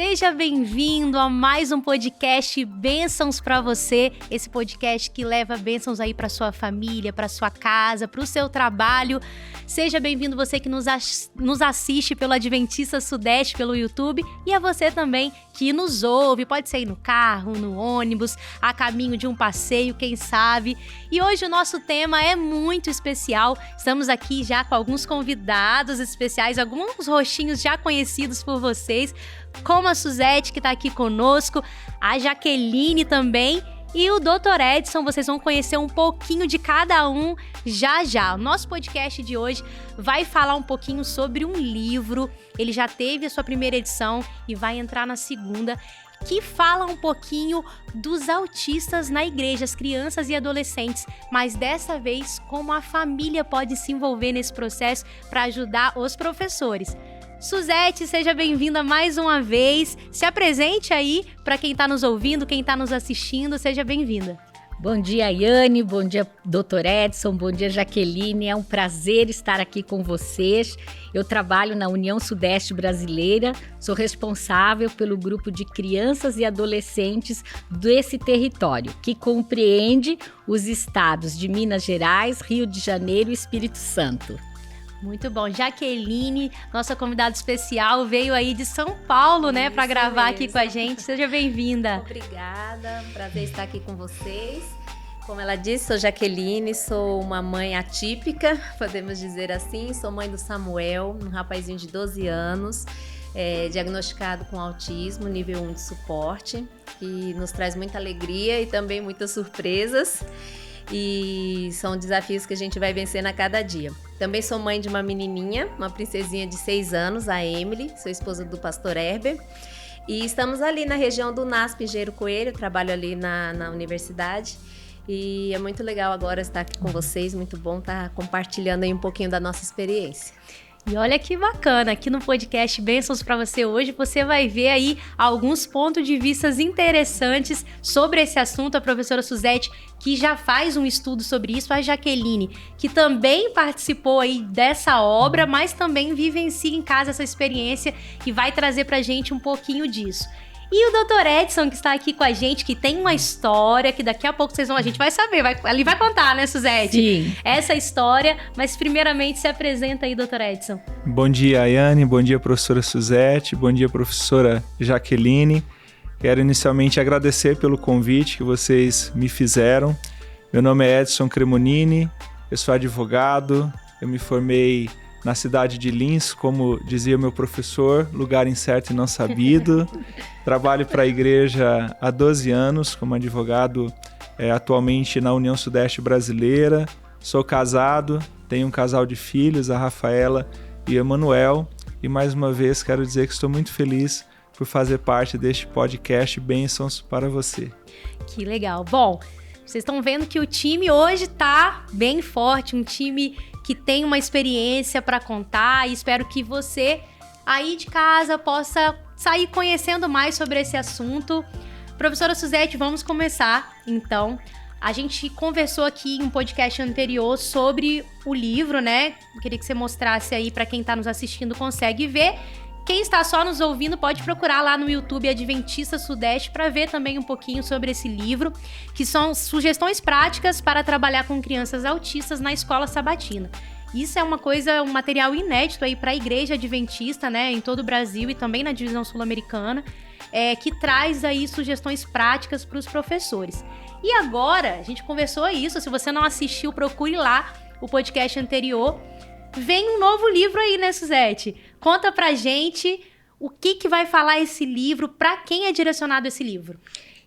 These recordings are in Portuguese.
Seja bem-vindo a mais um podcast Bênçãos para você, esse podcast que leva bênçãos aí para sua família, para sua casa, para o seu trabalho. Seja bem-vindo você que nos assiste pelo Adventista Sudeste, pelo YouTube, e a você também que nos ouve, pode ser no carro, no ônibus, a caminho de um passeio, quem sabe. E hoje o nosso tema é muito especial, estamos aqui já com alguns convidados especiais, alguns rostinhos já conhecidos por vocês, como a Suzete, que está aqui conosco, a Jaqueline também e o Dr. Edson. Vocês vão conhecer um pouquinho de cada um já já. O nosso podcast de hoje vai falar um pouquinho sobre um livro. Ele já teve a sua primeira edição e vai entrar na segunda, que fala um pouquinho dos autistas na igreja, as crianças e adolescentes, mas dessa vez como a família pode se envolver nesse processo para ajudar os professores. Suzete, seja bem-vinda mais uma vez. Se apresente aí para quem está nos ouvindo, quem está nos assistindo, seja bem-vinda. Bom dia, Yane, bom dia, Dr. Edson, bom dia, Jaqueline. É um prazer estar aqui com vocês. Eu trabalho na União Sudeste Brasileira, sou responsável pelo grupo de crianças e adolescentes desse território, que compreende os estados de Minas Gerais, Rio de Janeiro e Espírito Santo. Muito bom. Jaqueline, nossa convidada especial, veio aí de São Paulo, né, para gravar mesmo aqui com a gente. Seja bem-vinda. Obrigada, prazer estar aqui com vocês. Como ela disse, sou Jaqueline, sou uma mãe atípica, podemos dizer assim. Sou mãe do Samuel, um rapazinho de 12 anos, diagnosticado com autismo, nível 1 de suporte, que nos traz muita alegria e também muitas surpresas. E são desafios que a gente vai vencendo a cada dia. Também sou mãe de uma menininha, uma princesinha de 6 anos, a Emily, sou esposa do pastor Herber. E estamos ali na região do NASP Engenheiro Coelho, trabalho ali na universidade. E é muito legal agora estar aqui com vocês, muito bom estar compartilhando aí um pouquinho da nossa experiência. E olha que bacana, aqui no podcast Bênçãos para você hoje, você vai ver aí alguns pontos de vista interessantes sobre esse assunto. A professora Suzete, que já faz um estudo sobre isso, a Jaqueline, que também participou aí dessa obra, mas também vivencia em casa essa experiência e vai trazer pra gente um pouquinho disso. E o Dr. Edson, que está aqui com a gente, que tem uma história que daqui a pouco a gente vai saber, ali vai contar, né, Suzete? Sim. Essa história, mas primeiramente se apresenta aí, Dr. Edson. Bom dia, Ayane, bom dia, professora Suzete, bom dia, professora Jaqueline. Quero inicialmente agradecer pelo convite que vocês me fizeram. Meu nome é Edson Cremonini, eu sou advogado, eu me formei na cidade de Lins, como dizia meu professor, lugar incerto e não sabido. Trabalho para a igreja há 12 anos como advogado, atualmente na União Sudeste Brasileira. Sou casado, tenho um casal de filhos, a Rafaela e o Emanuel. E mais uma vez quero dizer que estou muito feliz por fazer parte deste podcast Bênçãos para você. Que legal. Bom, vocês estão vendo que o time hoje está bem forte, um time que tem uma experiência para contar, e espero que você aí de casa possa sair conhecendo mais sobre esse assunto. Professora Suzete, vamos começar então. A gente conversou aqui em um podcast anterior sobre o livro, né? Eu queria que você mostrasse aí para quem está nos assistindo, consegue ver. Quem está só nos ouvindo pode procurar lá no YouTube Adventista Sudeste para ver também um pouquinho sobre esse livro, que são sugestões práticas para trabalhar com crianças autistas na escola sabatina. Isso é um material inédito aí para a Igreja Adventista, né, em todo o Brasil e também na divisão sul-americana, que traz aí sugestões práticas para os professores. E agora, a gente conversou isso, se você não assistiu, procure lá o podcast anterior. Vem um novo livro aí, né, Suzete? Conta pra gente o que vai falar esse livro, pra quem é direcionado esse livro.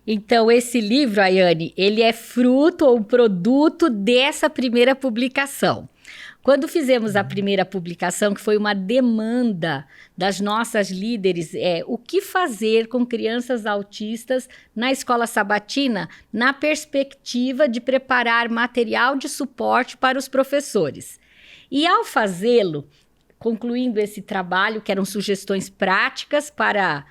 Então, esse livro, Ayane, ele é fruto ou produto dessa primeira publicação. Quando fizemos a primeira publicação, que foi uma demanda das nossas líderes, o que fazer com crianças autistas na escola sabatina, na perspectiva de preparar material de suporte para os professores. E ao fazê-lo, concluindo esse trabalho, que eram sugestões práticas para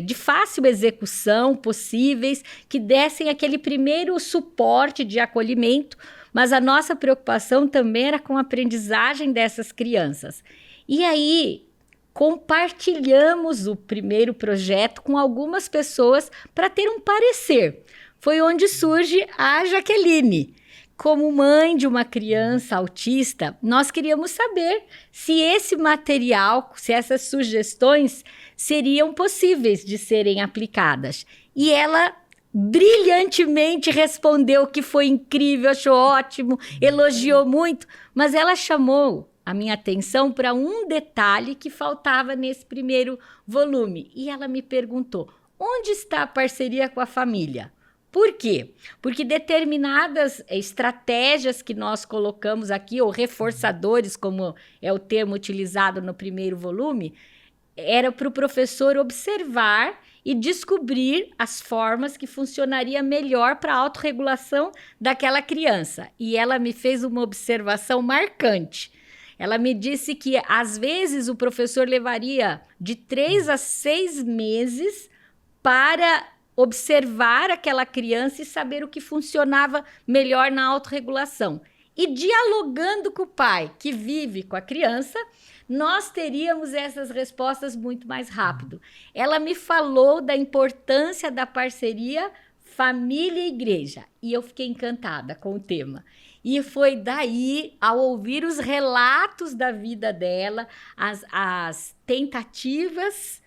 de fácil execução possíveis, que dessem aquele primeiro suporte de acolhimento, mas a nossa preocupação também era com a aprendizagem dessas crianças. E aí, compartilhamos o primeiro projeto com algumas pessoas para ter um parecer. Foi onde surge a Jaqueline. Como mãe de uma criança autista, nós queríamos saber se esse material, se essas sugestões seriam possíveis de serem aplicadas. E ela brilhantemente respondeu que foi incrível, achou ótimo, elogiou muito, mas ela chamou a minha atenção para um detalhe que faltava nesse primeiro volume. E ela me perguntou: onde está a parceria com a família? Por quê? Porque determinadas estratégias que nós colocamos aqui, ou reforçadores, como é o termo utilizado no primeiro volume, era para o professor observar e descobrir as formas que funcionaria melhor para a autorregulação daquela criança. E ela me fez uma observação marcante. Ela me disse que, às vezes, o professor levaria de 3 a 6 meses para observar aquela criança e saber o que funcionava melhor na autorregulação. E dialogando com o pai que vive com a criança, nós teríamos essas respostas muito mais rápido. Ela me falou da importância da parceria família e igreja, e eu fiquei encantada com o tema. E foi daí, ao ouvir os relatos da vida dela, as tentativas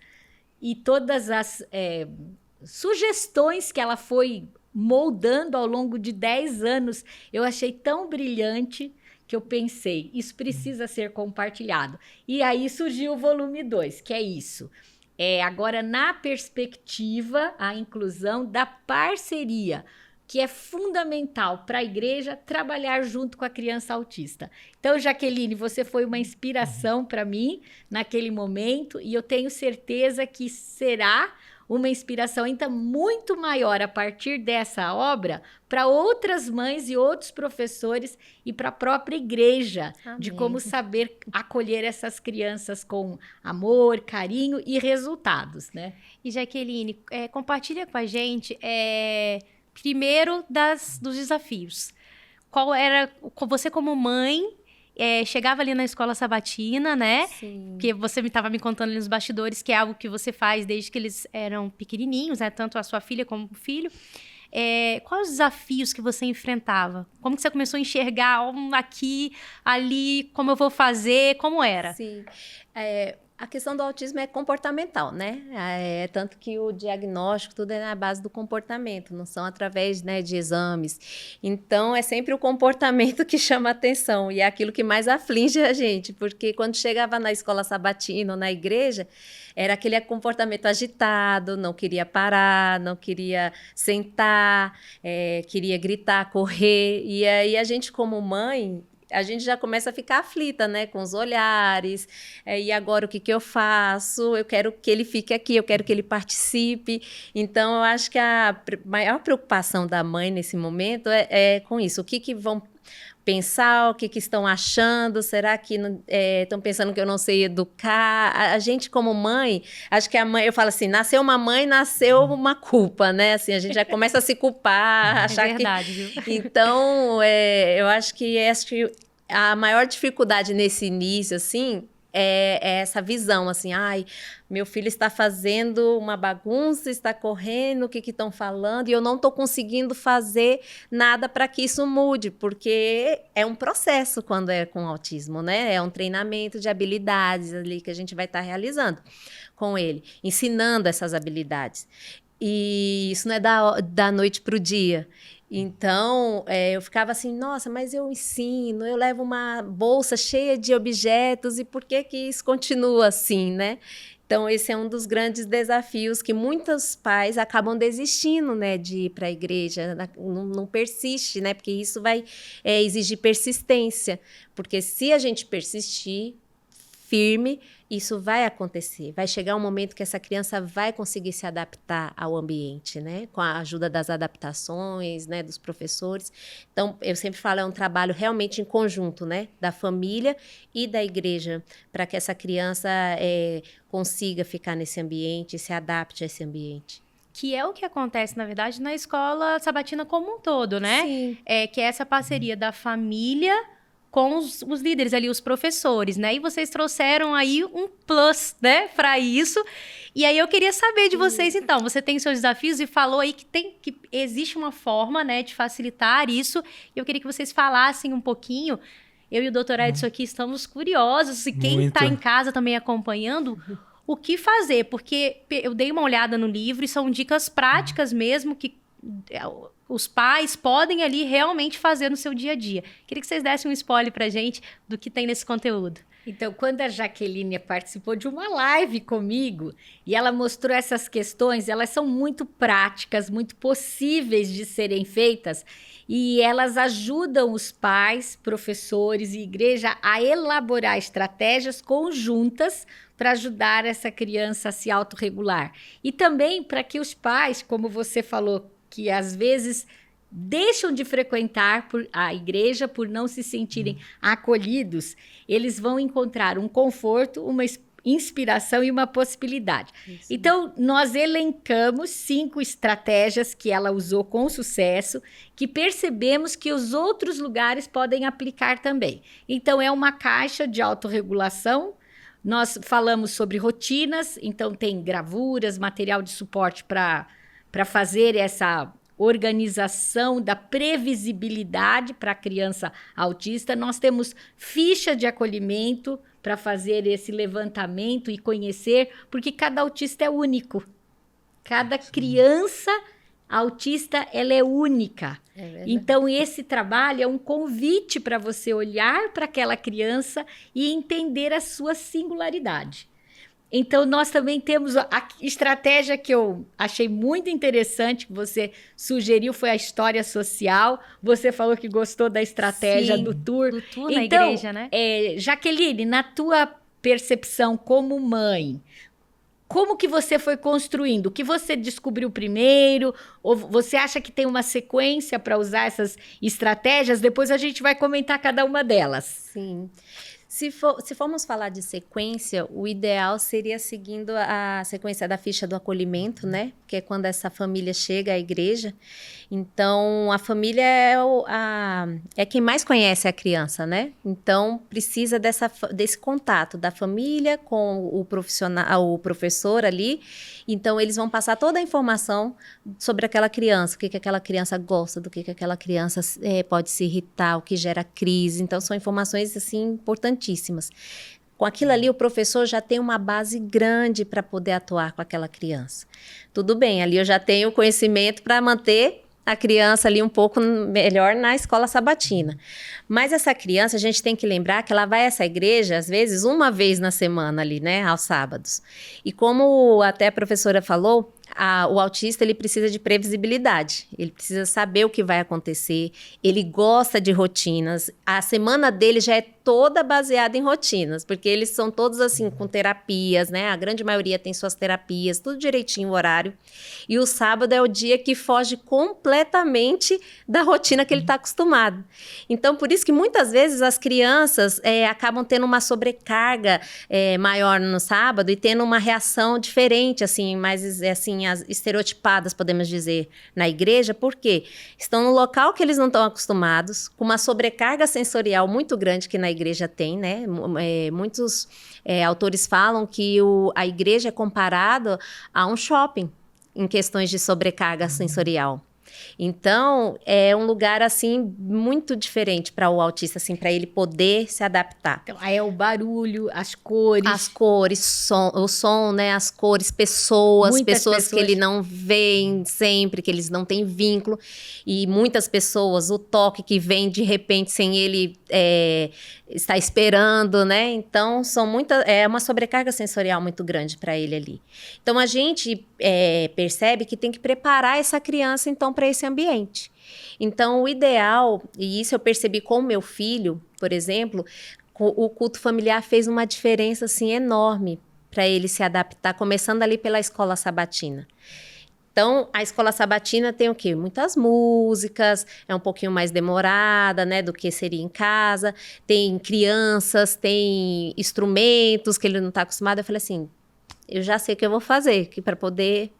e todas as sugestões que ela foi moldando ao longo de 10 anos, eu achei tão brilhante que eu pensei, isso precisa ser compartilhado. E aí surgiu o volume 2, que é isso. Agora, na perspectiva, a inclusão da parceria, que é fundamental para a igreja trabalhar junto com a criança autista. Então, Jaqueline, você foi uma inspiração para mim naquele momento, e eu tenho certeza que será uma inspiração ainda muito maior a partir dessa obra para outras mães e outros professores e para a própria igreja. Amém. De como saber acolher essas crianças com amor, carinho e resultados, né? E Jaqueline, compartilha com a gente primeiro dos desafios. Qual era, você como mãe, chegava ali na escola sabatina, né? Sim. Porque você estava me contando ali nos bastidores que é algo que você faz desde que eles eram pequenininhos, né? Tanto a sua filha como o filho. Quais os desafios que você enfrentava? Como que você começou a enxergar aqui, ali, como eu vou fazer, como era? Sim, a questão do autismo é comportamental, né? Tanto que o diagnóstico, tudo é na base do comportamento, não são através, né, de exames. Então, é sempre o comportamento que chama a atenção e é aquilo que mais aflige a gente, porque quando chegava na escola sabatina ou na igreja, era aquele comportamento agitado, não queria parar, não queria sentar, queria gritar, correr. E aí a gente, como mãe, a gente já começa a ficar aflita, né, com os olhares, e agora o que eu faço? Eu quero que ele fique aqui, eu quero que ele participe. Então, eu acho que a maior preocupação da mãe nesse momento é com isso. O que vão pensar, o que estão achando? Será que estão pensando que eu não sei educar? A gente, como mãe, acho que a mãe, eu falo assim, nasceu uma mãe, nasceu uma culpa, né? Assim, a gente já começa a se culpar, achar verdade, que... Viu? Então, eu acho que a maior dificuldade nesse início, assim, é essa visão, assim, meu filho está fazendo uma bagunça, está correndo, o que estão falando, e eu não estou conseguindo fazer nada para que isso mude, porque é um processo quando é com autismo, né? É um treinamento de habilidades ali que a gente vai estar realizando com ele, ensinando essas habilidades. E isso não é da noite para o dia. Então, eu ficava assim, nossa, mas eu ensino, eu levo uma bolsa cheia de objetos, e por que isso continua assim, né? Então, esse é um dos grandes desafios que muitos pais acabam desistindo, né, de ir para a igreja, não persiste, né, porque isso vai exigir persistência, porque se a gente persistir firme, isso vai acontecer. Vai chegar um momento que essa criança vai conseguir se adaptar ao ambiente, né? Com a ajuda das adaptações, né? Dos professores. Então, eu sempre falo, é um trabalho realmente em conjunto, né? Da família e da igreja, para que essa criança consiga ficar nesse ambiente, se adapte a esse ambiente. Que é o que acontece, na verdade, na escola sabatina como um todo, né? Sim. Que é essa parceria da família com os líderes ali, os professores, né? E vocês trouxeram aí um plus, né, para isso. E aí eu queria saber de vocês, então, você tem seus desafios e falou aí que existe uma forma, né, de facilitar isso. E eu queria que vocês falassem um pouquinho. Eu e o Dr. Edson aqui estamos curiosos, e quem está em casa também acompanhando, o que fazer, porque eu dei uma olhada no livro e são dicas práticas mesmo que os pais podem ali realmente fazer no seu dia a dia. Queria que vocês dessem um spoiler pra gente do que tem nesse conteúdo. Então, quando a Jaqueline participou de uma live comigo e ela mostrou essas questões, elas são muito práticas, muito possíveis de serem feitas e elas ajudam os pais, professores e igreja a elaborar estratégias conjuntas para ajudar essa criança a se autorregular. E também para que os pais, como você falou, que às vezes deixam de frequentar a igreja por não se sentirem acolhidos, eles vão encontrar um conforto, uma inspiração e uma possibilidade. Isso. Então, nós elencamos 5 estratégias que ela usou com sucesso, que percebemos que os outros lugares podem aplicar também. Então, é uma caixa de autorregulação. Nós falamos sobre rotinas, então tem gravuras, material de suporte para fazer essa organização da previsibilidade para a criança autista. Nós temos ficha de acolhimento para fazer esse levantamento e conhecer, porque cada autista é único. Cada criança autista, ela é única. Então, esse trabalho é um convite para você olhar para aquela criança e entender a sua singularidade. Então, nós também temos a estratégia que eu achei muito interessante, que você sugeriu, foi a história social. Você falou que gostou da estratégia do tour. Do tour na igreja, né? Jaqueline, na tua percepção como mãe, como que você foi construindo? O que você descobriu primeiro? Ou você acha que tem uma sequência para usar essas estratégias? Depois a gente vai comentar cada uma delas. Sim. Se formos falar de sequência, o ideal seria seguindo a sequência da ficha do acolhimento, né? Que é quando essa família chega à igreja. Então, a família é quem mais conhece a criança, né? Então, precisa desse contato da família com o profissional, o professor ali. Então, eles vão passar toda a informação sobre aquela criança, o que aquela criança gosta, do que aquela criança pode se irritar, o que gera crise. Então, são informações, assim, importantíssimas. Com aquilo ali, o professor já tem uma base grande para poder atuar com aquela criança. Tudo bem, ali eu já tenho conhecimento para manter a criança ali um pouco melhor na escola sabatina. Mas essa criança, a gente tem que lembrar que ela vai a essa igreja, às vezes, uma vez na semana ali, né, aos sábados. E como até a professora falou, o autista, ele precisa de previsibilidade, ele precisa saber o que vai acontecer, ele gosta de rotinas, a semana dele já é toda baseada em rotinas, porque eles são todos assim, com terapias, né, a grande maioria tem suas terapias, tudo direitinho o horário, e o sábado é o dia que foge completamente da rotina que ele está acostumado. Então, por isso que muitas vezes as crianças acabam tendo uma sobrecarga maior no sábado e tendo uma reação diferente, assim, mais assim, as estereotipadas, podemos dizer, na igreja, porque estão no local que eles não estão acostumados, com uma sobrecarga sensorial muito grande que na igreja tem, né? Muitos autores falam que a igreja é comparada a um shopping em questões de sobrecarga sensorial. Então, é um lugar, assim, muito diferente para o autista, assim, para ele poder se adaptar. Então, aí é o barulho, as cores. As cores, o som, né? As cores, pessoas que ele não vê sempre, que eles não têm vínculo. E muitas pessoas, o toque que vem de repente sem ele estar esperando, né? Então, é uma sobrecarga sensorial muito grande para ele ali. Então, a gente percebe que tem que preparar essa criança, então, para esse ambiente. Então, o ideal, e isso eu percebi com o meu filho, por exemplo, o culto familiar fez uma diferença, assim, enorme para ele se adaptar, começando ali pela escola sabatina. Então, a escola sabatina tem o quê? Muitas músicas, é um pouquinho mais demorada, né, do que seria em casa. Tem crianças, tem instrumentos que ele não está acostumado. Eu falei assim, eu já sei o que eu vou fazer para poder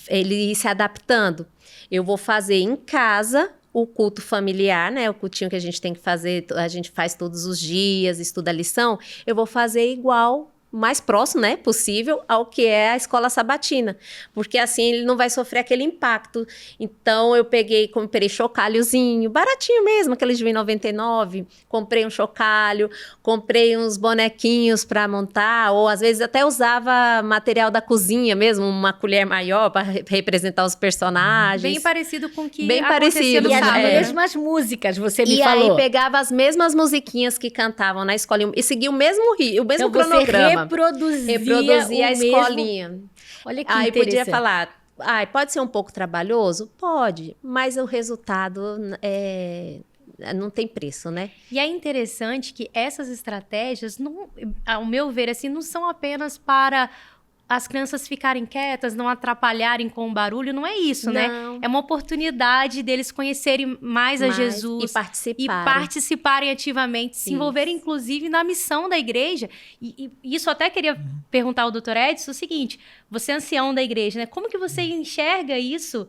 ele ir se adaptando. Eu vou fazer em casa o culto familiar, né? O cultinho que a gente tem que fazer, a gente faz todos os dias, estuda a lição, eu vou fazer igual, mais próximo, né, possível ao que é a escola sabatina, porque assim ele não vai sofrer aquele impacto. Então eu comprei chocalhozinho, baratinho mesmo, aqueles de R$1,99, comprei um chocalho, comprei uns bonequinhos para montar, ou às vezes até usava material da cozinha mesmo, uma colher maior para representar os personagens. Bem parecido com o que bem acontecia parecido. no E as sábado. mesmas músicas, você me E falou. aí pegava as mesmas musiquinhas que cantavam na escola e seguia o mesmo o mesmo Então cronograma. reproduzia A escolinha. Olha que Aí podia interessante. falar, pode ser um pouco trabalhoso? Pode, mas o resultado não tem preço, né? E é interessante que essas estratégias, não, ao meu ver, assim, não são apenas para as crianças ficarem quietas, não atrapalharem com o barulho, não é isso, né? Não. É uma oportunidade deles conhecerem mais a Jesus E e participarem ativamente, se Isso. envolverem, inclusive, na missão da igreja. E isso até queria perguntar ao doutor Edson o seguinte, você é ancião da igreja, né? Como que você enxerga isso,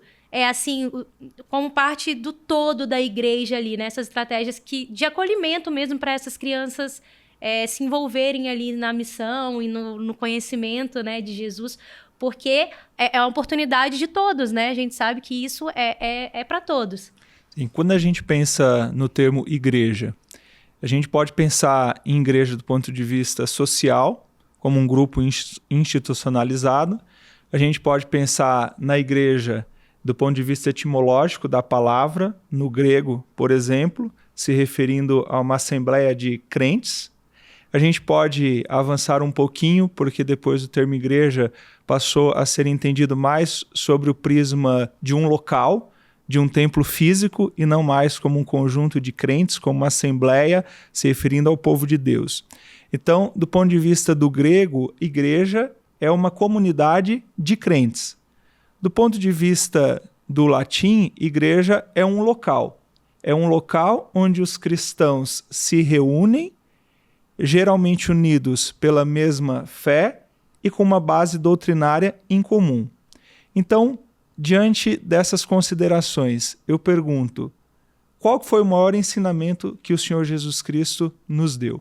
assim, como parte do todo da igreja ali, né? Essas estratégias de acolhimento mesmo para essas crianças se envolverem ali na missão e no conhecimento, né, de Jesus, porque é uma oportunidade de todos, né? A gente sabe que isso é para todos. Sim, quando a gente pensa no termo igreja, a gente pode pensar em igreja do ponto de vista social, como um grupo institucionalizado. A gente pode pensar na igreja do ponto de vista etimológico da palavra, no grego, por exemplo, se referindo a uma assembleia de crentes. A gente pode avançar um pouquinho, porque depois o termo igreja passou a ser entendido mais sobre o prisma de um local, de um templo físico, e não mais como um conjunto de crentes, como uma assembleia, se referindo ao povo de Deus. Então, do ponto de vista do grego, igreja é uma comunidade de crentes. Do ponto de vista do latim, igreja é um local. É um local onde os cristãos se reúnem, geralmente unidos pela mesma fé e com uma base doutrinária em comum. Então, diante dessas considerações, eu pergunto, qual foi o maior ensinamento que o Senhor Jesus Cristo nos deu?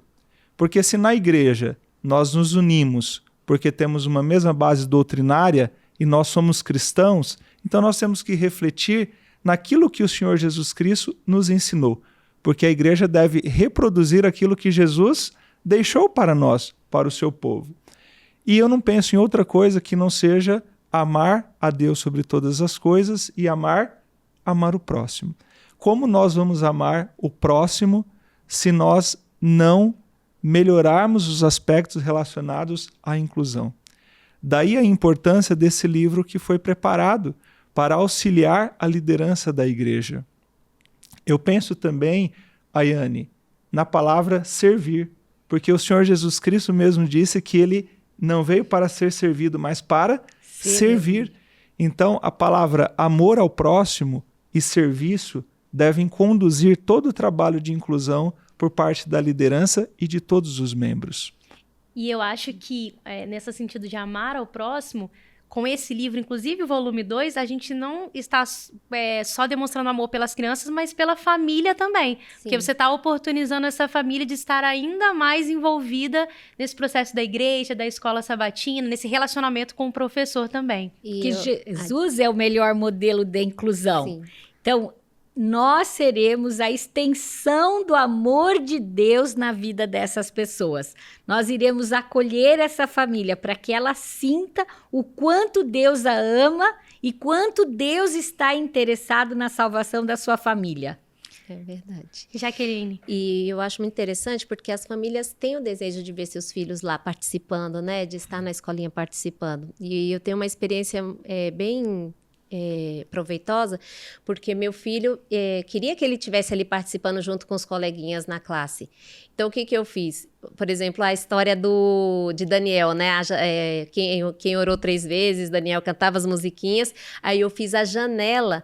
Porque se na igreja nós nos unimos porque temos uma mesma base doutrinária e nós somos cristãos, então nós temos que refletir naquilo que o Senhor Jesus Cristo nos ensinou, porque a igreja deve reproduzir aquilo que Jesus deixou para nós, para o seu povo. E eu não penso em outra coisa que não seja amar a Deus sobre todas as coisas e amar o próximo. Como nós vamos amar o próximo se nós não melhorarmos os aspectos relacionados à inclusão? Daí a importância desse livro que foi preparado para auxiliar a liderança da igreja. Eu penso também, Ayane, na palavra servir, porque o Senhor Jesus Cristo mesmo disse que ele não veio para ser servido, mas para servir. Então, a palavra amor ao próximo e serviço devem conduzir todo o trabalho de inclusão por parte da liderança e de todos os membros. E eu acho que, nesse sentido de amar ao próximo, com esse livro, inclusive o volume 2, a gente não está só demonstrando amor pelas crianças, mas pela família também. Sim. Porque você está oportunizando essa família de estar ainda mais envolvida nesse processo da igreja, da escola sabatina, nesse relacionamento com o professor também. Que Jesus é o melhor modelo de inclusão. Sim. Então, nós seremos a extensão do amor de Deus na vida dessas pessoas. Nós iremos acolher essa família para que ela sinta o quanto Deus a ama e quanto Deus está interessado na salvação da sua família. É verdade. Jaqueline. E eu acho muito interessante porque as famílias têm o desejo de ver seus filhos lá participando, né? De estar na escolinha participando. E eu tenho uma experiência bem proveitosa, porque meu filho queria que ele estivesse ali participando junto com os coleguinhas na classe. Então, o que eu fiz? Por exemplo, a história de Daniel, né? Quem orou 3 vezes, Daniel cantava as musiquinhas, aí eu fiz a janela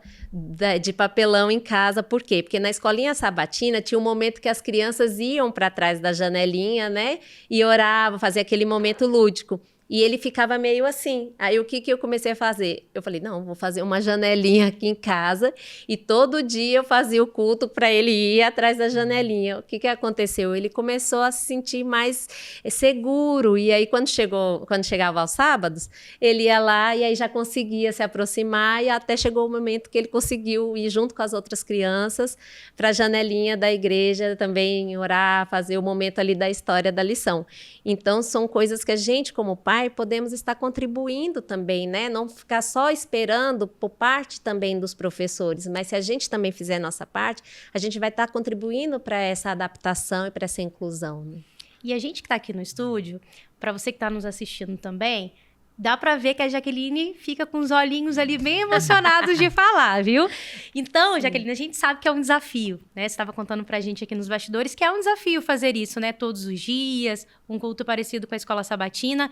de papelão em casa. Por quê? Porque na escolinha sabatina tinha um momento que as crianças iam para trás da janelinha, né? E oravam, fazia aquele momento lúdico. E ele ficava meio assim. Aí o que eu comecei a fazer? Eu falei, não, vou fazer uma janelinha aqui em casa e todo dia eu fazia o culto para ele ir atrás da janelinha. O que aconteceu? Ele começou a se sentir mais seguro e aí quando chegava aos sábados, ele ia lá e aí já conseguia se aproximar e até chegou o momento que ele conseguiu ir junto com as outras crianças para a janelinha da igreja também orar, fazer o momento ali da história da lição. Então são coisas que a gente como pai podemos estar contribuindo também, né? Não ficar só esperando por parte também dos professores, mas se a gente também fizer a nossa parte, a gente vai estar contribuindo para essa adaptação e para essa inclusão. Né? E a gente que está aqui no estúdio, para você que está nos assistindo também, dá para ver que a Jaqueline fica com os olhinhos ali bem emocionados de falar, viu? Então, Jaqueline, a gente sabe que é um desafio, né? Você estava contando pra gente aqui nos bastidores que é um desafio fazer isso, né? Todos os dias, um culto parecido com a escola sabatina.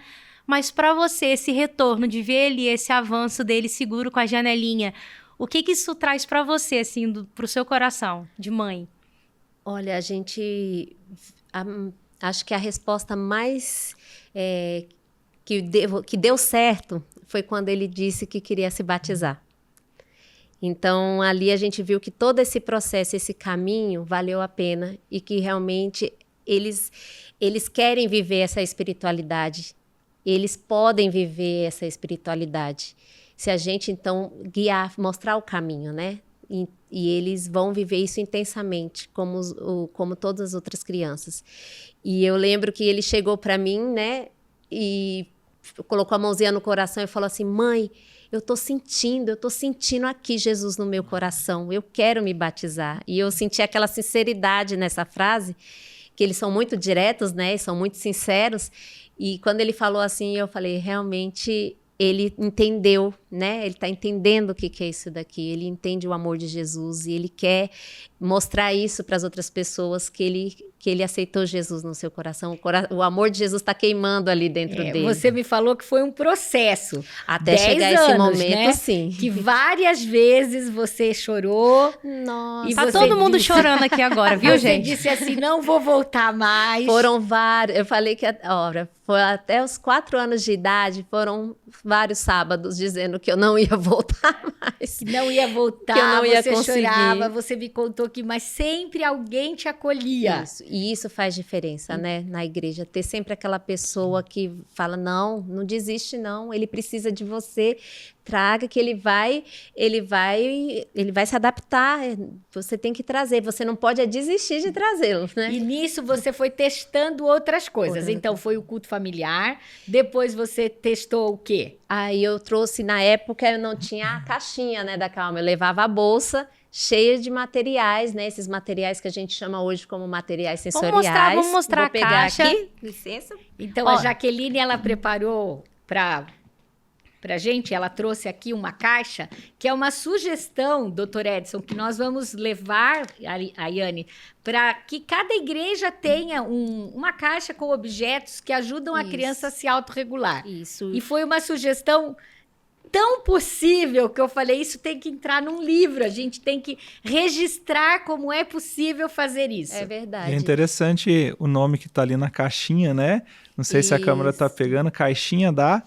Mas para você, esse retorno de ver ele, esse avanço dele seguro com a janelinha, o que isso traz para você, assim, pro seu coração, de mãe? Olha, acho que a resposta mais que deu certo foi quando ele disse que queria se batizar. Então, ali a gente viu que todo esse processo, esse caminho, valeu a pena e que realmente eles querem viver essa espiritualidade. Eles podem viver essa espiritualidade. Se a gente, então, guiar, mostrar o caminho, né? E eles vão viver isso intensamente, como todas as outras crianças. E eu lembro que ele chegou para mim, né? E colocou a mãozinha no coração e falou assim, mãe, eu tô sentindo aqui Jesus no meu coração, eu quero me batizar. E eu senti aquela sinceridade nessa frase, que eles são muito diretos, né? São muito sinceros. E quando ele falou assim, eu falei, realmente ele entendeu, né? Ele está entendendo o que é isso daqui. Ele entende o amor de Jesus e ele quer mostrar isso para as outras pessoas, que ele aceitou Jesus no seu coração. O amor de Jesus está queimando ali dentro dele. Você me falou que foi um processo. Até chegar esse momento, né? Sim. Que várias vezes você chorou. Nossa, tá todo mundo chorando aqui agora, viu, gente? Você disse assim, não vou voltar mais. Foram vários. Eu falei que, foi até os 4 anos de idade, foram vários sábados dizendo que eu não ia voltar mais. Que não ia voltar, que eu não ia você conseguir. Chorava, você me contou que, mas sempre alguém te acolhia. Isso, e isso faz diferença, né, na igreja. Ter sempre aquela pessoa que fala, não desiste não, ele precisa de você, traga que ele vai se adaptar, você tem que trazer, você não pode desistir de trazê-lo, né? E nisso você foi testando outras coisas. Então foi o culto familiar, depois você testou o quê? Aí eu trouxe, na época eu não tinha a caixinha, né, da Calma, eu levava a bolsa cheia de materiais, né, esses materiais que a gente chama hoje como materiais sensoriais. Vamos mostrar Vou pegar a caixa. Aqui, licença. Então a Jaqueline, ela preparou pra gente, ela trouxe aqui uma caixa, que é uma sugestão, doutor Edson, que nós vamos levar, Ayane, para que cada igreja tenha uma caixa com objetos que ajudam a criança a se autorregular. Isso. E foi uma sugestão tão possível que eu falei, isso tem que entrar num livro, a gente tem que registrar como é possível fazer isso. É verdade. É interessante o nome que está ali na caixinha, né? Não sei se a câmera está pegando, caixinha da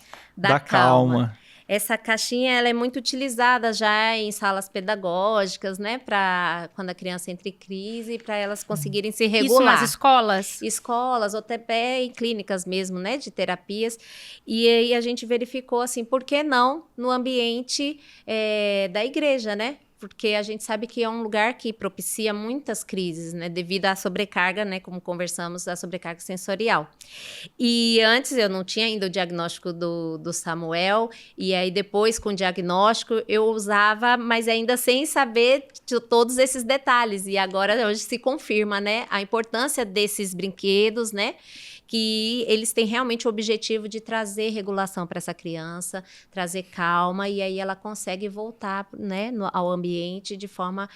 calma. Essa caixinha ela é muito utilizada já em salas pedagógicas, né? Para quando a criança entra em crise, para elas conseguirem se regular. Isso nas escolas? Escolas, ou até em clínicas mesmo, né? De terapias. E aí a gente verificou assim, por que não no ambiente da igreja, né? Porque a gente sabe que é um lugar que propicia muitas crises, né? Devido à sobrecarga, né? Como conversamos, da sobrecarga sensorial. E antes eu não tinha ainda o diagnóstico do Samuel, e aí depois com o diagnóstico eu usava, mas ainda sem saber de todos esses detalhes. E agora hoje se confirma, né? A importância desses brinquedos, né? Que eles têm realmente o objetivo de trazer regulação para essa criança, trazer calma, e aí ela consegue voltar, né, ao ambiente de forma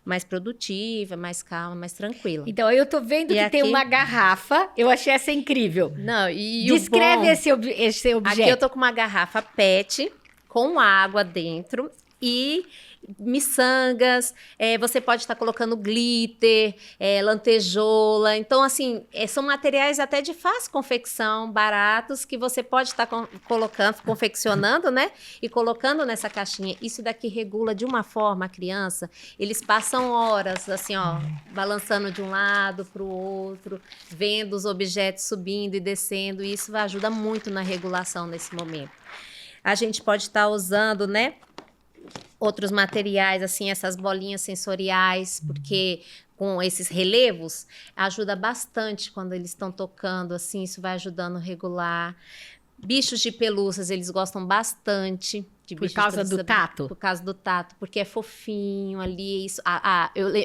mais produtiva, mais calma, mais tranquila. Então, eu tô vendo que tem uma garrafa, eu achei essa incrível. Não, e descreve esse objeto. Aqui eu tô com uma garrafa PET com água dentro. e miçangas, você pode estar colocando glitter, lantejoula. Então, assim, são materiais até de fácil confecção, baratos, que você pode estar confeccionando, né? E colocando nessa caixinha. Isso daqui regula de uma forma a criança. Eles passam horas, assim, ó, balançando de um lado para o outro, vendo os objetos subindo e descendo. E isso ajuda muito na regulação nesse momento. A gente pode estar usando, né? Outros materiais, assim, essas bolinhas sensoriais, porque com esses relevos, ajuda bastante quando eles estão tocando, assim, isso vai ajudando a regular. Bichos de pelúcias, eles gostam bastante. Por causa do tato? Por causa do tato, porque é fofinho ali. Isso,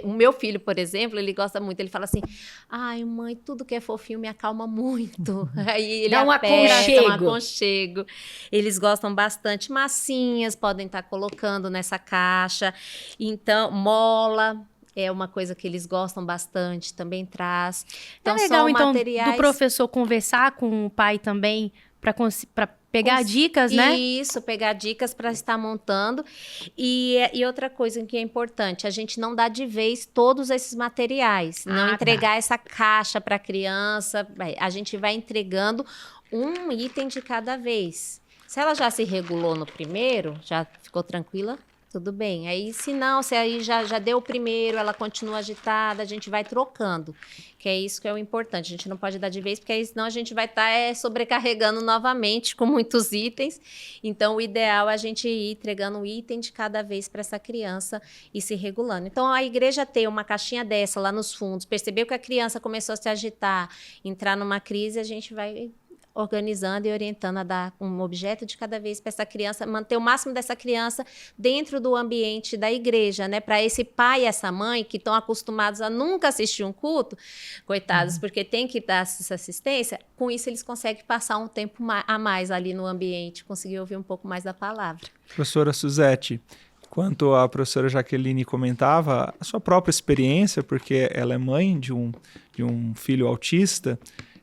o meu filho, por exemplo, ele gosta muito. Ele fala assim, ai, mãe, tudo que é fofinho me acalma muito. Aí ele dá um aconchego. Eles gostam bastante. Massinhas podem estar colocando nessa caixa. Então, mola é uma coisa que eles gostam bastante, também traz. Então, legal, são então, materiais... do professor conversar com o pai também, para pegar dicas, né? Isso, pegar dicas para estar montando. E outra coisa que é importante, a gente não dá de vez todos esses materiais. Não entregar essa caixa para a criança. A gente vai entregando um item de cada vez. Se ela já se regulou no primeiro, já ficou tranquila, tudo bem. Aí, se não, se aí já deu o primeiro, ela continua agitada, a gente vai trocando. Que é isso que é o importante. A gente não pode dar de vez, porque aí senão a gente vai estar sobrecarregando novamente com muitos itens. Então, o ideal é a gente ir entregando um item de cada vez para essa criança e se regulando. Então, a igreja ter uma caixinha dessa lá nos fundos, percebeu que a criança começou a se agitar, entrar numa crise, a gente vai organizando e orientando a dar um objeto de cada vez para essa criança, manter o máximo dessa criança dentro do ambiente da igreja, né? Para esse pai e essa mãe que estão acostumados a nunca assistir um culto, coitados, porque tem que dar essa assistência, com isso eles conseguem passar um tempo a mais ali no ambiente, conseguir ouvir um pouco mais da palavra. Professora Suzete, quanto a professora Jaqueline comentava, a sua própria experiência, porque ela é mãe de um filho autista,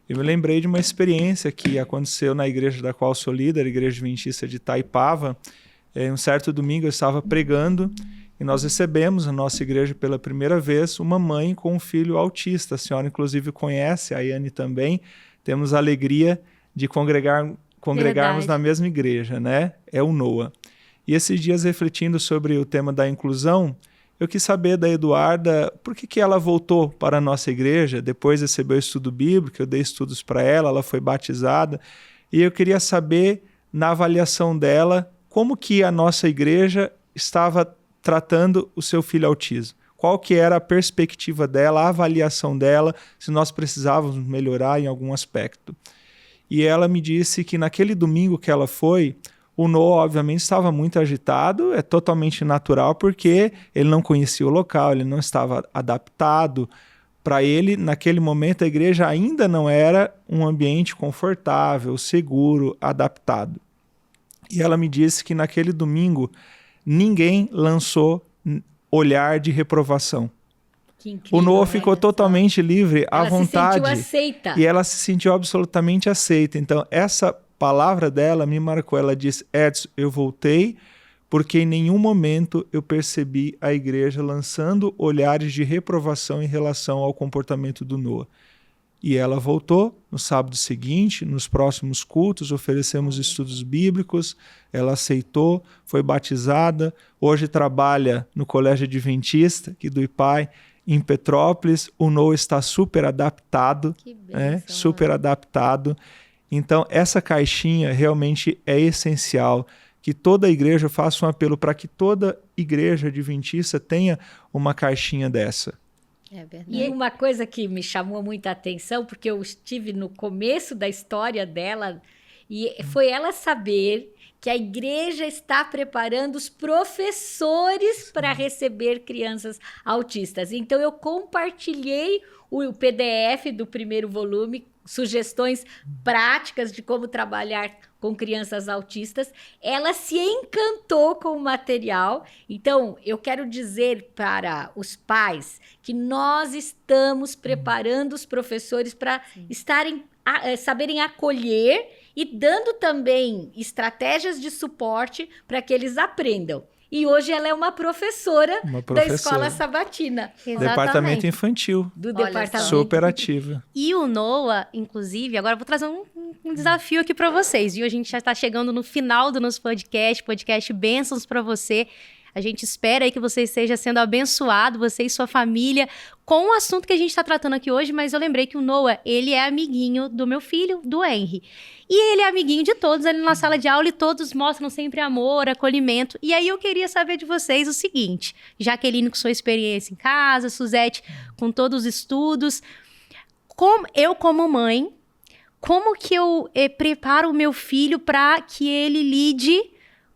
eu me lembrei de uma experiência que aconteceu na igreja da qual sou líder, a Igreja Adventista de Itaipava. Um certo domingo eu estava pregando e nós recebemos na nossa igreja pela primeira vez uma mãe com um filho autista. A senhora inclusive conhece, a Yane também. Temos a alegria de congregarmos na mesma igreja, né? É o Noah. E esses dias refletindo sobre o tema da inclusão, eu quis saber da Eduarda por que ela voltou para a nossa igreja, depois recebeu estudo bíblico, eu dei estudos para ela foi batizada, e eu queria saber, na avaliação dela, como que a nossa igreja estava tratando o seu filho autismo. Qual que era a perspectiva dela, a avaliação dela, se nós precisávamos melhorar em algum aspecto. E ela me disse que naquele domingo que ela foi, o Noah, obviamente, estava muito agitado, é totalmente natural, porque ele não conhecia o local, ele não estava adaptado. Para ele, naquele momento, a igreja ainda não era um ambiente confortável, seguro, adaptado. E ela me disse que naquele domingo, ninguém lançou olhar de reprovação. Incrível, o Noah ficou totalmente livre, à vontade. Ela se sentiu aceita. E ela se sentiu absolutamente aceita. Então, essa palavra dela me marcou. Ela disse, Edson, eu voltei porque em nenhum momento eu percebi a igreja lançando olhares de reprovação em relação ao comportamento do Noah. E ela voltou no sábado seguinte, nos próximos cultos, oferecemos estudos bíblicos, ela aceitou, foi batizada, hoje trabalha no Colégio Adventista, aqui do IPAI, em Petrópolis. O Noah está super adaptado, super adaptado. Então, essa caixinha realmente é essencial, que toda igreja faça um apelo para que toda igreja adventista tenha uma caixinha dessa. É verdade. E uma coisa que me chamou muita atenção, porque eu estive no começo da história dela, e foi ela saber que a igreja está preparando os professores para receber crianças autistas. Então, eu compartilhei o PDF do primeiro volume, sugestões práticas de como trabalhar com crianças autistas. Ela se encantou com o material. Então, eu quero dizer para os pais que nós estamos preparando os professores para saberem acolher e dando também estratégias de suporte para que eles aprendam. e hoje ela é uma professora da Escola Sabatina. Exatamente. Departamento infantil. Do Olha departamento. Super ativa. E o Noah, inclusive, agora eu vou trazer um desafio aqui para vocês, viu? A gente já está chegando no final do nosso podcast Bênçãos para você. A gente espera aí que você esteja sendo abençoado, você e sua família, com o assunto que a gente está tratando aqui hoje, mas eu lembrei que o Noah, ele é amiguinho do meu filho, do Henry. E ele é amiguinho de todos ali na sala de aula e todos mostram sempre amor, acolhimento. E aí eu queria saber de vocês o seguinte, Jaqueline com sua experiência em casa, Suzete com todos os estudos, como mãe, como que eu preparo o meu filho para que ele lide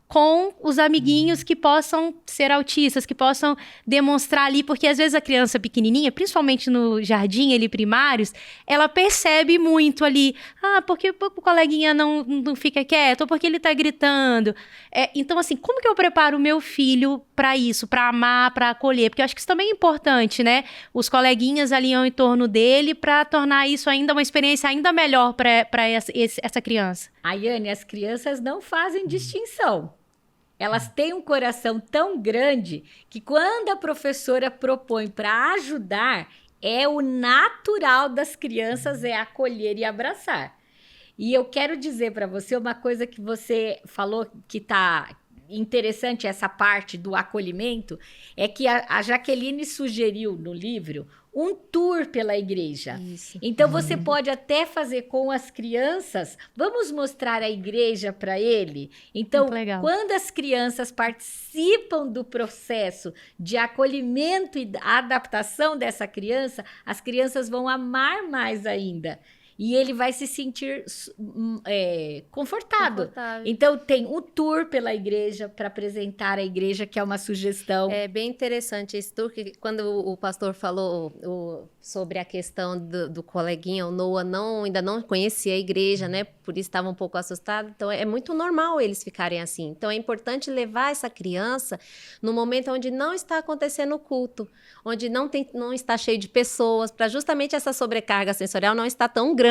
com os amiguinhos que possam ser autistas, que possam demonstrar ali, porque às vezes a criança pequenininha, principalmente no jardim ali primários, ela percebe muito ali, porque o coleguinha não fica quieto, ou porque ele tá gritando. Então assim, como que eu preparo o meu filho para isso, para amar, para acolher? Porque eu acho que isso também é importante, né? Os coleguinhas ali ao entorno dele, para tornar isso ainda uma experiência ainda melhor para essa criança. Ayane, as crianças não fazem distinção. Elas têm um coração tão grande que quando a professora propõe para ajudar, o natural das crianças é acolher e abraçar. E eu quero dizer para você uma coisa que você falou que está interessante, essa parte do acolhimento, é que a Jaqueline sugeriu no livro um tour pela igreja. Isso. Então, você pode até fazer com as crianças, vamos mostrar a igreja para ele? Então, quando as crianças participam do processo de acolhimento e adaptação dessa criança, as crianças vão amar mais ainda. E ele vai se sentir confortado. Então, tem um tour pela igreja para apresentar a igreja, que é uma sugestão. É bem interessante esse tour, que quando o pastor falou sobre a questão do coleguinha, o Noah ainda não conhecia a igreja, né? Por isso estava um pouco assustado. Então, é muito normal eles ficarem assim. Então, é importante levar essa criança no momento onde não está acontecendo o culto, onde não está cheio de pessoas, para justamente essa sobrecarga sensorial não estar tão grande.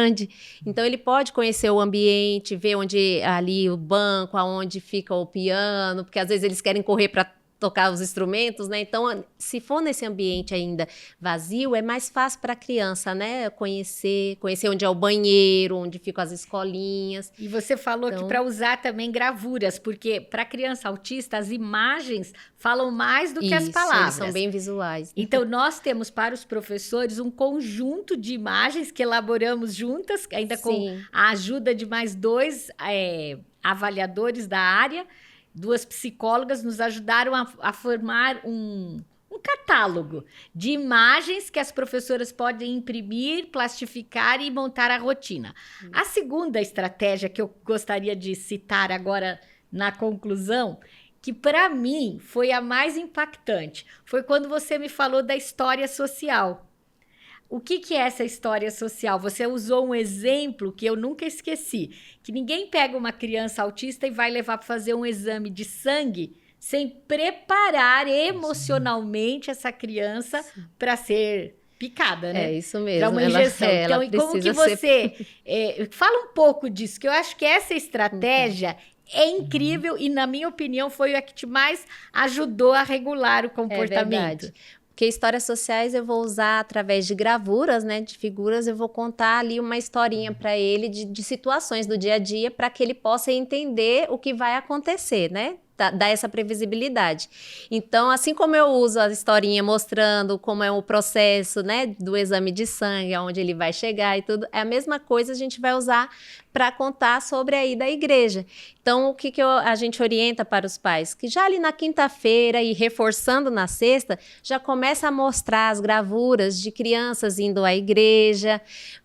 Então, ele pode conhecer o ambiente, ver onde ali o banco, aonde fica o piano, porque às vezes eles querem correr para tocar os instrumentos, né? Então, se for nesse ambiente ainda vazio, é mais fácil para a criança, né? Conhecer onde é o banheiro, onde ficam as escolinhas. E você falou que para usar também gravuras, porque para criança autista, as imagens falam mais do que as palavras. Eles são bem visuais. Então, nós temos para os professores um conjunto de imagens que elaboramos juntas, ainda com a ajuda de mais 2 avaliadores da área. 2 psicólogas nos ajudaram a formar um catálogo de imagens que as professoras podem imprimir, plastificar e montar a rotina. A segunda estratégia que eu gostaria de citar agora na conclusão, que para mim foi a mais impactante, foi quando você me falou da história social. O que é essa história social? Você usou um exemplo que eu nunca esqueci, que ninguém pega uma criança autista e vai levar para fazer um exame de sangue sem preparar emocionalmente essa criança para ser picada, né? É isso mesmo. Para uma injeção. Então, e como que você... fala um pouco disso, que eu acho que essa estratégia é incrível e, na minha opinião, foi a que mais ajudou a regular o comportamento. É verdade. Porque histórias sociais eu vou usar através de gravuras, né, de figuras, eu vou contar ali uma historinha para ele de situações do dia a dia para que ele possa entender o que vai acontecer, né? Dar essa previsibilidade. Então, assim como eu uso a historinha mostrando como é o processo, né, do exame de sangue, aonde ele vai chegar e tudo, é a mesma coisa a gente vai usar para contar sobre a ida à igreja. Então, o que a gente orienta para os pais? Que já ali na quinta-feira e reforçando na sexta, já começa a mostrar as gravuras de crianças indo à igreja,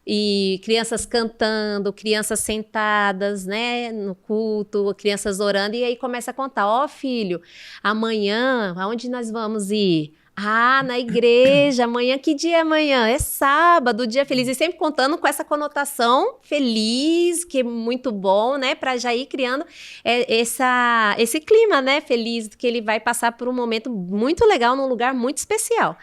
e crianças cantando, crianças sentadas, né, no culto, crianças orando, e aí começa a contar, filho, amanhã, aonde nós vamos ir? Na igreja, amanhã, que dia é amanhã? É sábado, dia feliz, e sempre contando com essa conotação feliz, que é muito bom, né, para já ir criando esse clima, né, feliz, que ele vai passar por um momento muito legal, num lugar muito especial.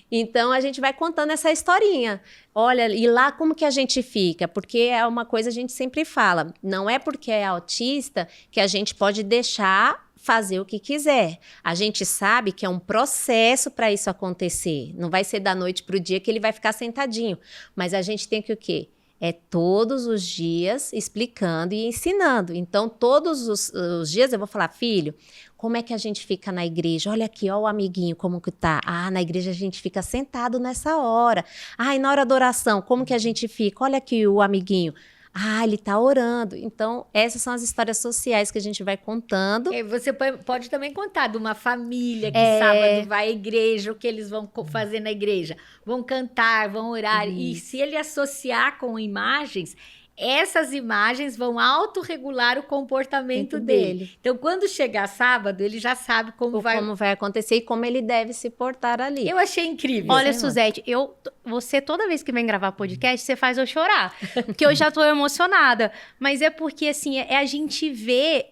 Então, a gente vai contando essa historinha. Olha, e lá como que a gente fica? Porque é uma coisa que a gente sempre fala, não é porque é autista que a gente pode deixar fazer o que quiser. A gente sabe que é um processo para isso acontecer. Não vai ser da noite para o dia que ele vai ficar sentadinho. Mas a gente tem que o quê? É todos os dias explicando e ensinando. Então, todos os dias eu vou falar, filho, como é que a gente fica na igreja? Olha aqui, ó o amiguinho, como que tá. Ah, na igreja a gente fica sentado nessa hora. Ah, e na hora da oração, como que a gente fica? Olha aqui o amiguinho. Ah, ele tá orando. Então, essas são as histórias sociais que a gente vai contando. Você pode também contar de uma família que sábado vai à igreja, o que eles vão fazer na igreja. Vão cantar, vão orar. E se ele associar com imagens, essas imagens vão autorregular o comportamento dele. Então, quando chegar sábado, ele já sabe como vai acontecer e como ele deve se portar ali. Eu achei incrível. Olha, Suzete, você toda vez que vem gravar podcast, você faz eu chorar. Porque eu já tô emocionada. Mas é porque, assim, a gente vê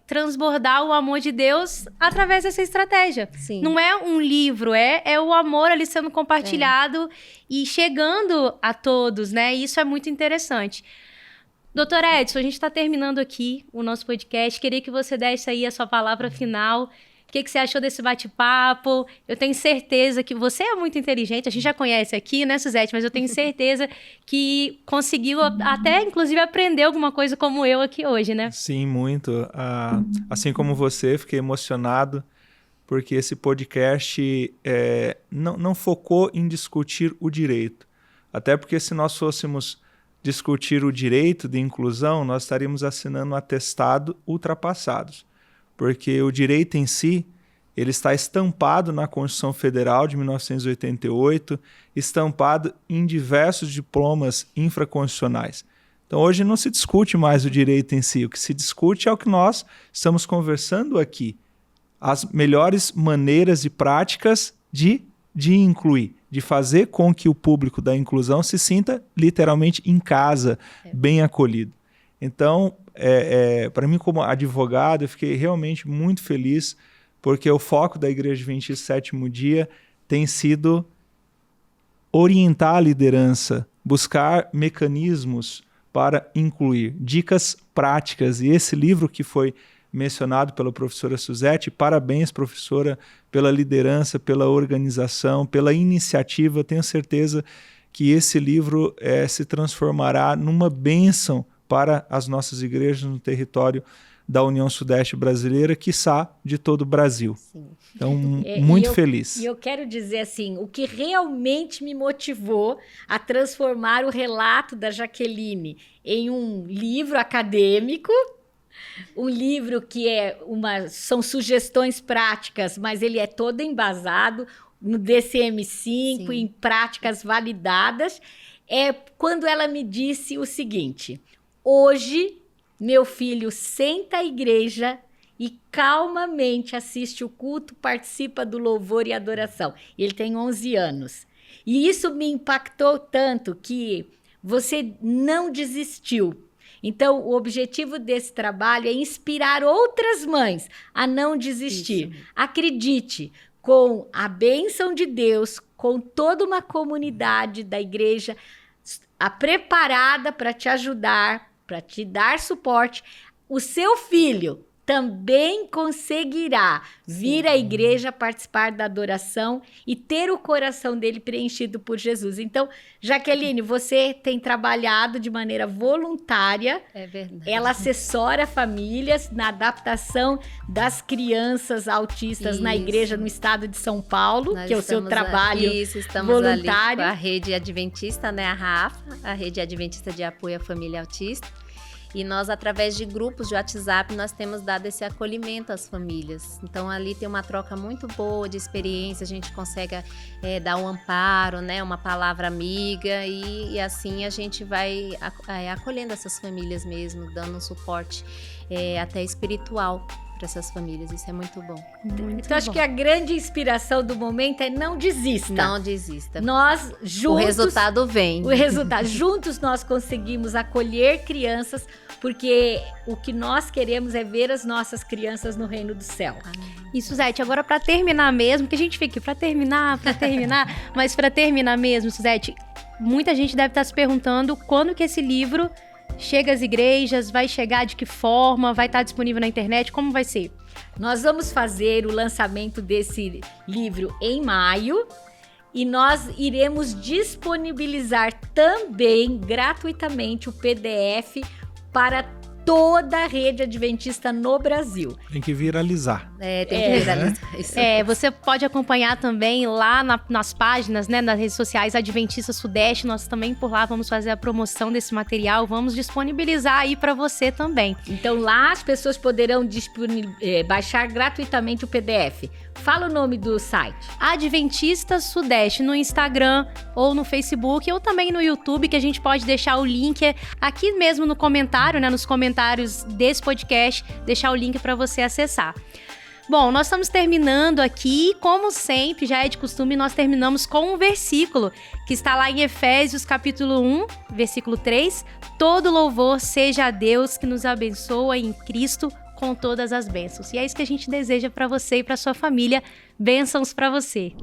transbordar o amor de Deus através dessa estratégia. Sim. Não é um livro, é o amor ali sendo compartilhado e chegando a todos, né? E isso é muito interessante. Doutor Edson, a gente está terminando aqui o nosso podcast. Queria que você desse aí a sua palavra final. O que você achou desse bate-papo? Eu tenho certeza que você é muito inteligente. A gente já conhece aqui, né, Suzete? Mas eu tenho certeza que conseguiu até, inclusive, aprender alguma coisa como eu aqui hoje, né? Sim, muito. Assim como você, fiquei emocionado porque esse podcast não focou em discutir o direito. Até porque se nós fôssemos discutir o direito de inclusão, nós estaríamos assinando um atestado ultrapassados, porque o direito em si, ele está estampado na Constituição Federal de 1988, estampado em diversos diplomas infraconstitucionais. Então, hoje não se discute mais o direito em si, o que se discute é o que nós estamos conversando aqui, as melhores maneiras e práticas de incluir, de fazer com que o público da inclusão se sinta literalmente em casa, bem acolhido. Então, para mim como advogado, eu fiquei realmente muito feliz, porque o foco da Igreja Adventista Sétimo Dia tem sido orientar a liderança, buscar mecanismos para incluir, dicas práticas. E esse livro que foi mencionado pela professora Suzete, parabéns, professora, pela liderança, pela organização, pela iniciativa. Tenho certeza que esse livro se transformará numa bênção para as nossas igrejas no território da União Sudeste Brasileira, quiçá de todo o Brasil. Sim. Então, muito feliz. E eu quero dizer assim, o que realmente me motivou a transformar o relato da Jaqueline em um livro acadêmico, um livro que são sugestões práticas, mas ele é todo embasado no DCM-5, sim, em práticas validadas, quando ela me disse o seguinte: hoje, meu filho senta à igreja e calmamente assiste o culto, participa do louvor e adoração. Ele tem 11 anos. E isso me impactou tanto que você não desistiu. Então, o objetivo desse trabalho é inspirar outras mães a não desistir. Isso. Acredite, com a bênção de Deus, com toda uma comunidade da igreja preparada para te ajudar, para te dar suporte, o seu filho também conseguirá vir à igreja, participar da adoração e ter o coração dele preenchido por Jesus. Então, Jaqueline, você tem trabalhado de maneira voluntária. É verdade. Ela assessora famílias na adaptação das crianças autistas na igreja no estado de São Paulo, que é o seu trabalho estamos voluntário. Ali com a Rede Adventista, né, a RAFA, a Rede Adventista de Apoio à Família Autista. E nós, através de grupos de WhatsApp, nós temos dado esse acolhimento às famílias. Então, ali tem uma troca muito boa de experiência, a gente consegue dar um amparo, né, uma palavra amiga, e assim a gente vai acolhendo essas famílias mesmo, dando um suporte até espiritual para essas famílias. Isso é muito bom. Então, acho que a grande inspiração do momento é não desista. Não desista. Nós juntos... O resultado vem. Juntos nós conseguimos acolher crianças, porque o que nós queremos é ver as nossas crianças no reino do céu. E, Suzete, agora para terminar mesmo, que a gente fica para terminar, mas para terminar mesmo, Suzete, muita gente deve estar se perguntando quando que esse livro chega às igrejas, vai chegar de que forma, vai estar disponível na internet, como vai ser? Nós vamos fazer o lançamento desse livro em maio e nós iremos disponibilizar também gratuitamente o PDF para toda a rede adventista no Brasil. Tem que viralizar. Tem que viralizar. Isso. Você pode acompanhar também lá nas páginas, né, nas redes sociais Adventista Sudeste. Nós também por lá vamos fazer a promoção desse material, vamos disponibilizar aí para você também. Então lá as pessoas poderão baixar gratuitamente o PDF. Fala o nome do site. Adventista Sudeste no Instagram ou no Facebook ou também no YouTube, que a gente pode deixar o link aqui mesmo no comentário, né, nos comentários desse podcast, deixar o link para você acessar. Bom, nós estamos terminando aqui, como sempre, já é de costume, nós terminamos com um versículo que está lá em Efésios capítulo 1, versículo 3. Todo louvor seja a Deus que nos abençoa em Cristo com todas as bênçãos. E é isso que a gente deseja para você e para sua família. Bênçãos para você.